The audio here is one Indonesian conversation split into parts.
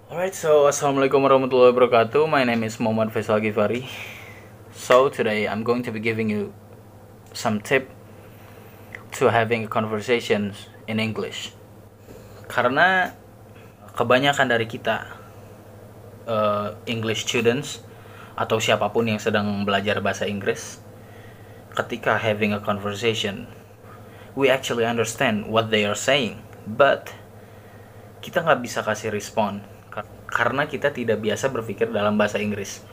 Alright, so assalamualaikum warahmatullahi wabarakatuh. My name is Muhammad Faisal Ghifari. So today I'm going to be giving you some tip to having a conversation in English. Karena kebanyakan dari kita English students atau siapapun yang sedang belajar bahasa Inggris, ketika having a conversation, we actually understand what they are saying, but kita nggak bisa kasih respon karena kita tidak biasa berpikir dalam bahasa Inggris.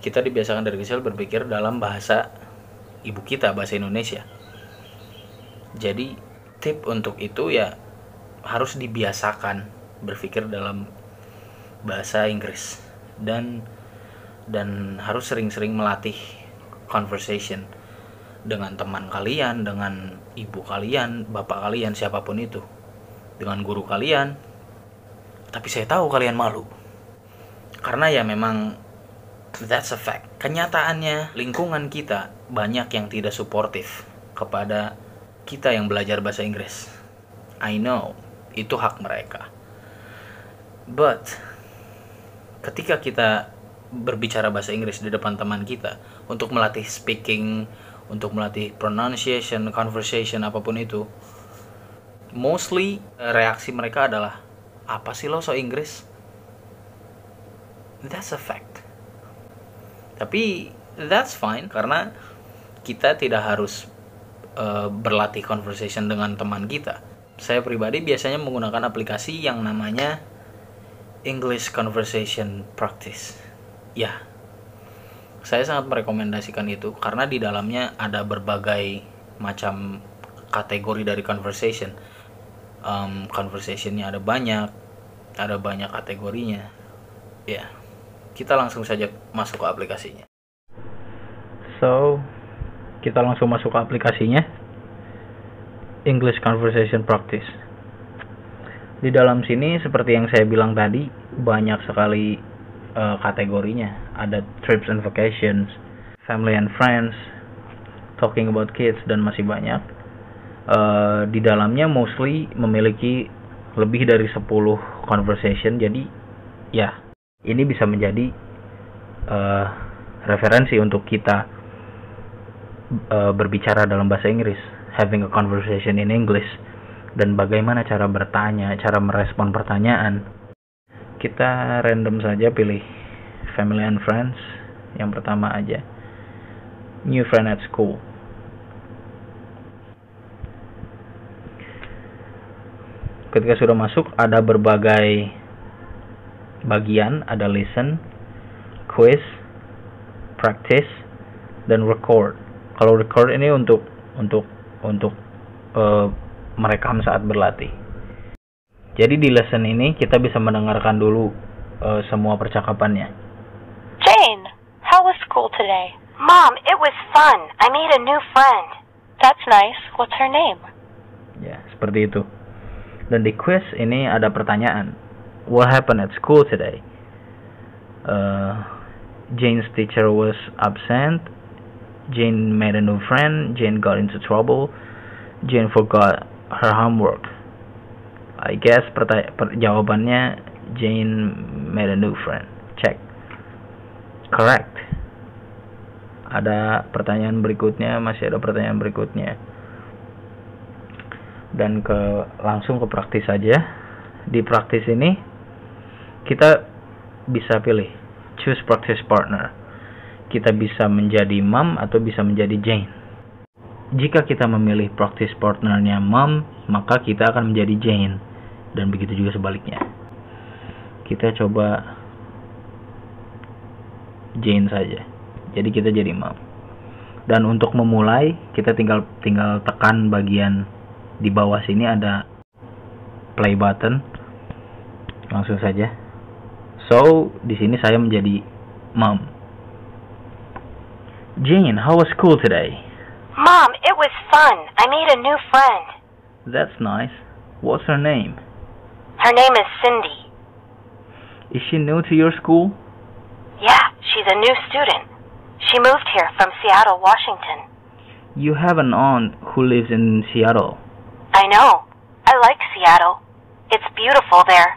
Kita dibiasakan dari kecil berpikir dalam bahasa ibu kita, bahasa Indonesia. Jadi tip untuk itu ya harus dibiasakan berpikir dalam bahasa Inggris dan harus sering-sering melatih conversation dengan teman kalian, dengan ibu kalian, bapak kalian, siapapun itu, dengan guru kalian. Tapi saya tahu kalian malu. Karena ya memang that's a fact. Kenyataannya lingkungan kita banyak yang tidak suportif kepada kita yang belajar bahasa Inggris. I know, itu hak mereka. But ketika kita berbicara bahasa Inggris di depan teman kita untuk melatih speaking, untuk melatih pronunciation, conversation, apapun itu, mostly reaksi mereka adalah, apa sih lo so Inggris? That's a fact. Tapi that's fine karena kita tidak harus berlatih conversation dengan teman kita. Saya pribadi biasanya menggunakan aplikasi yang namanya English Conversation Practice. Ya, saya sangat merekomendasikan itu karena di dalamnya ada berbagai macam kategori dari conversation. Conversationnya ada banyak kategorinya. Ya, kita langsung saja masuk ke aplikasinya. So, kita langsung masuk ke aplikasinya, English Conversation Practice. Di dalam sini seperti yang saya bilang tadi, banyak sekali kategorinya. Ada trips and vacations, family and friends, talking about kids, dan masih banyak. Di dalamnya mostly memiliki lebih dari 10 conversation. Jadi ya, ini bisa menjadi referensi untuk kita berbicara dalam bahasa Inggris, having a conversation in English, dan bagaimana cara bertanya, cara merespon pertanyaan. Kita random saja pilih family and friends. Yang pertama aja, new friend at school. Ketika sudah masuk, ada berbagai bagian, ada listen, quiz, practice, dan record. Kalau record ini untuk merekam saat berlatih. Jadi di lesson ini kita bisa mendengarkan dulu semua percakapannya. Jane, how was school today? Mom, it was fun. I made a new friend. That's nice. What's her name? Ya, seperti itu. Dan di quiz ini ada pertanyaan. What happened at school today? Jane's teacher was absent. Jane made a new friend. Jane got into trouble. Jane forgot her homework. I guess jawabannya Jane made a new friend. Check. Correct. Ada pertanyaan berikutnya, masih ada pertanyaan berikutnya. Dan langsung ke praktis saja. Di praktis ini kita bisa pilih choose practice partner. Kita bisa menjadi mom atau bisa menjadi Jane. Jika kita memilih practice partnernya mom, maka kita akan menjadi Jane, dan begitu juga sebaliknya. Kita coba Jane saja. Jadi kita jadi mom. Dan untuk memulai, kita tinggal tekan bagian di bawah sini ada play button. Langsung saja. So, di sini saya menjadi mom. Jane, how was school today? Mom, it was fun. I made a new friend. That's nice. What's her name? Her name is Cindy. Is she new to your school? Yeah, she's a new student. She moved here from Seattle, Washington. You have an aunt who lives in Seattle. I know. I like Seattle. It's beautiful there,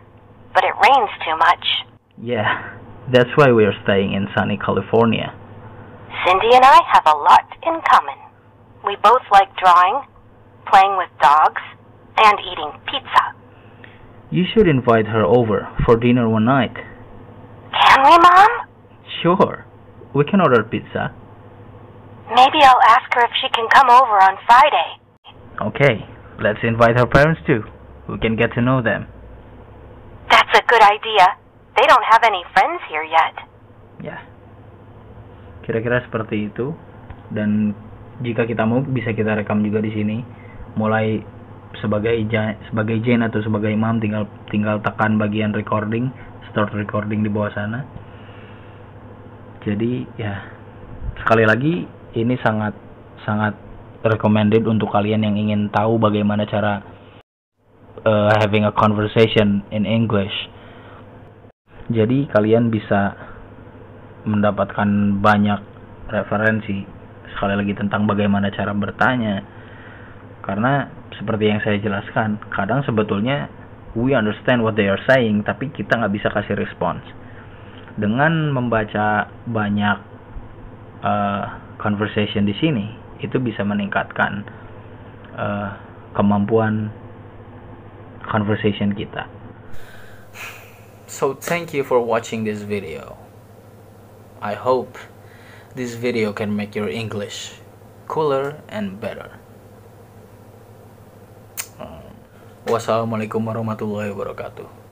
but it rains too much. Yeah, that's why we are staying in sunny California. Cindy and I have a lot in common. We both like drawing, playing with dogs, and eating pizza. You should invite her over for dinner one night. Can we, Mom? Sure, we can order pizza. Maybe I'll ask her if she can come over on Friday. Okay, let's invite her parents too. We can get to know them. That's a good idea. They don't have any friends here yet. Ya, kira-kira seperti itu. Dan jika kita mau, bisa kita rekam juga di sini. Mulai sebagai Jane atau sebagai Mom, tinggal tekan bagian recording, start recording di bawah sana. Jadi ya, sekali lagi ini sangat recommended untuk kalian yang ingin tahu bagaimana cara having a conversation in English. Jadi kalian bisa mendapatkan banyak referensi sekali lagi tentang bagaimana cara bertanya. Karena seperti yang saya jelaskan, kadang sebetulnya we understand what they are saying, tapi kita nggak bisa kasih respons. Dengan membaca banyak conversation di sini, itu bisa meningkatkan kemampuan conversation kita. So thank you for watching this video. I hope this video can make your English cooler and better. Wassalamualaikum warahmatullahi wabarakatuh.